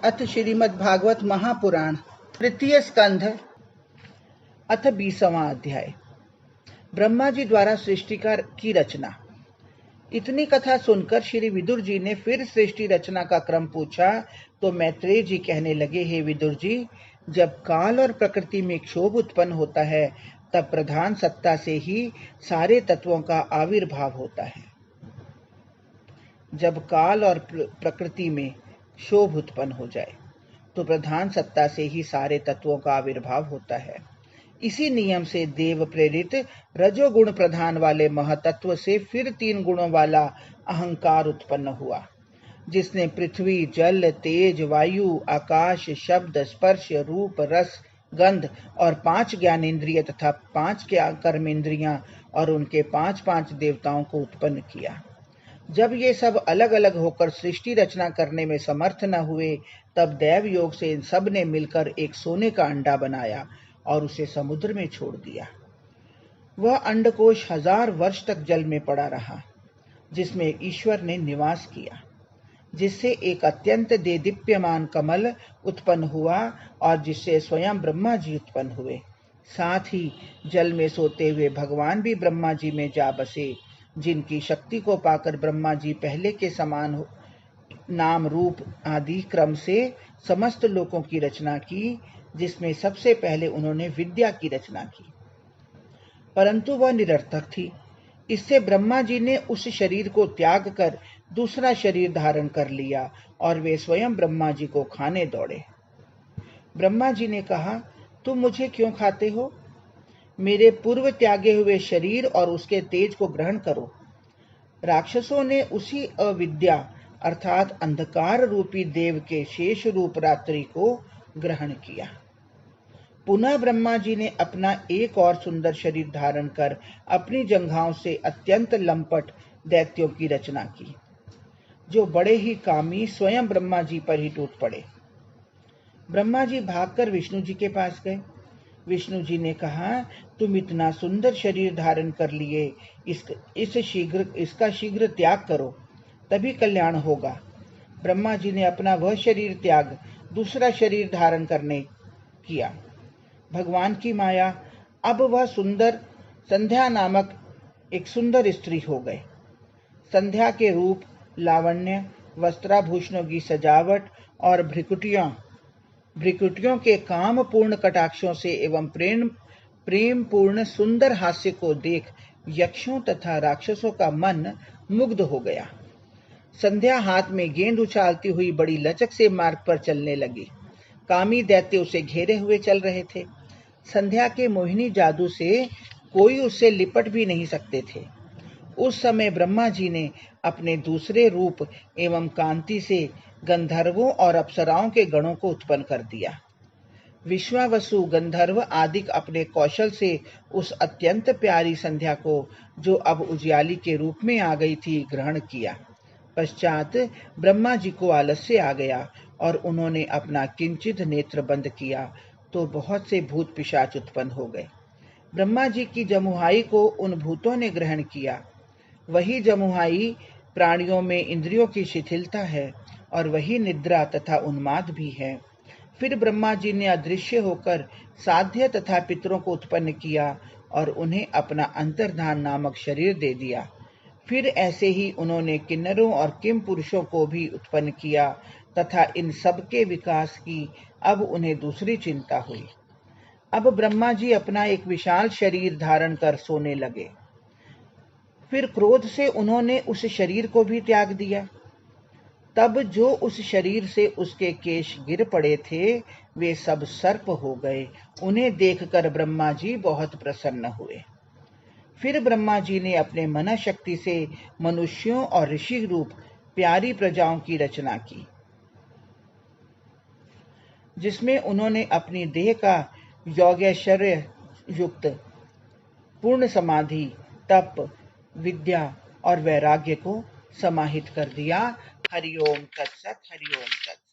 अथ श्रीमद्भागवत महापुराण तृतीय स्कंध अथ 20वां अध्याय। ब्रह्मा जी द्वारा सृष्टि की रचना। इतनी कथा सुनकर श्री विदुर जी ने फिर सृष्टि रचना का क्रम पूछा तो मैत्रेय जी कहने लगे, हे विदुर जी, जब काल और प्रकृति में क्षोभ उत्पन्न होता है तब प्रधान सत्ता से ही सारे तत्वों का आविर्भाव होता है। जब काल और प्रकृति में क्षोभ उत्पन्न हो जाए तो प्रधान सत्ता से ही सारे तत्वों का आविर्भाव होता है। इसी नियम से देव प्रेरित रजोगुण प्रधान वाले महतत्व से फिर 3 गुणों वाला अहंकार उत्पन्न हुआ, जिसने पृथ्वी, जल, तेज, वायु, आकाश, शब्द, स्पर्श, रूप, रस, गंध और 5 ज्ञानेंद्रिय तथा 5 कर्मेंद्रियां और उनके 5 देवताओं को उत्पन्न किया। जब ये सब अलग अलग होकर सृष्टि रचना करने में समर्थ न हुए तब दैव योग से इन सब ने मिलकर एक सोने का अंडा बनाया और उसे समुद्र में छोड़ दिया। वह अंडकोश 1000 वर्ष तक जल में पड़ा रहा, जिसमें ईश्वर ने निवास किया, जिससे एक अत्यंत देदीप्यमान कमल उत्पन्न हुआ और जिससे स्वयं ब्रह्मा जी उत्पन्न हुए। साथ ही जल में सोते हुए भगवान भी ब्रह्मा जी में जा बसे, जिनकी शक्ति को पाकर ब्रह्मा जी पहले के समान नाम रूप आदि क्रम से समस्त लोकों की रचना की, जिसमें सबसे पहले उन्होंने विद्या की रचना की, परंतु वह निरर्थक थी। इससे ब्रह्मा जी ने उस शरीर को त्याग कर दूसरा शरीर धारण कर लिया और वे स्वयं ब्रह्मा जी को खाने दौड़े। ब्रह्मा जी ने कहा, तुम मुझे क्यों खाते हो? मेरे पूर्व त्यागे हुए शरीर और उसके तेज को ग्रहण करो। राक्षसों ने उसी अविद्या अर्थात अंधकार रूपी देव के शेष रूप रात्रि को ग्रहण किया। पुनः ब्रह्मा जी ने अपना एक और सुंदर शरीर धारण कर अपनी जंघाओं से अत्यंत लंपट दैत्यों की रचना की, जो बड़े ही कामी स्वयं ब्रह्मा जी पर ही टूट पड़े। ब्रह्मा जी भागकर विष्णु जी के पास गए। विष्णु जी ने कहा, तुम इतना सुंदर शरीर धारण कर लिए, इसका शीघ्र त्याग करो, तभी कल्याण होगा। ब्रह्मा जी ने अपना वह शरीर त्याग दूसरा शरीर धारण करने किया। भगवान की माया, अब वह सुंदर संध्या नामक एक सुंदर स्त्री हो गए। संध्या के रूप, लावण्य, वस्त्राभूषणों की सजावट और भ्रिकुटियों के काम पूर्ण कटाक्षों से एवं प्रेम पूर्ण सुंदर हास्य को देख यक्षों तथा राक्षसों का मन मुग्ध हो गया। संध्या हाथ में गेंद उछालती हुई बड़ी लचक से मार्ग पर चलने लगी। कामी दैत्य उसे घेरे हुए चल रहे थे। संध्या के मोहिनी जादू से कोई उससे लिपट भी नहीं सकते थे। उस समय ब्रह्मा जी ने अपने दूसरे रूप एवं कांति से गंधर्वों और अप्सराओं के गणों को उत्पन्न कर दिया। विश्वावसु, गंधर्व आदि अपने कौशल से उस अत्यंत प्यारी संध्या को, जो अब उजियाली के रूप में आ गई थी, ग्रहण किया। पश्चात ब्रह्मा जी को आलस्य आ गया और उन्होंने अपना किंचित नेत्र बंद किया तो बहुत से भूत पिशाच उत्पन्न हो गए। ब्रह्मा जी की जमुहाई को उन भूतों ने ग्रहण किया। वही जमुहाई प्राणियों में इंद्रियों की शिथिलता है और वही निद्रा तथा उन्माद भी है। फिर ब्रह्मा जी ने अदृश्य होकर साध्य तथा पितरों को उत्पन्न किया और उन्हें अपना अंतर्धान नामक शरीर दे दिया। फिर ऐसे ही उन्होंने किन्नरों और किम पुरुषों को भी उत्पन्न किया तथा इन सब के विकास की अब उन्हें दूसरी चिंता हुई। अब ब्रह्मा जी अपना एक विशाल शरीर धारण कर सोने लगे। फिर क्रोध से उन्होंने उस शरीर को भी त्याग दिया। तब जो उस शरीर से उसके केश गिर पड़े थे वे सब सर्प हो गए। उन्हें देखकर ब्रह्मा जी बहुत प्रसन्न हुए। फिर ब्रह्मा जी ने अपने मन शक्ति से मनुष्यों और ऋषि रूप प्यारी प्रजाओं की रचना की, जिसमें उन्होंने अपनी देह का योगैश्वर्य युक्त पूर्ण समाधि, तप, विद्या और वैराग्य को समाहित कर दिया। हरिओम तत्सत, हरिओम तत्सत।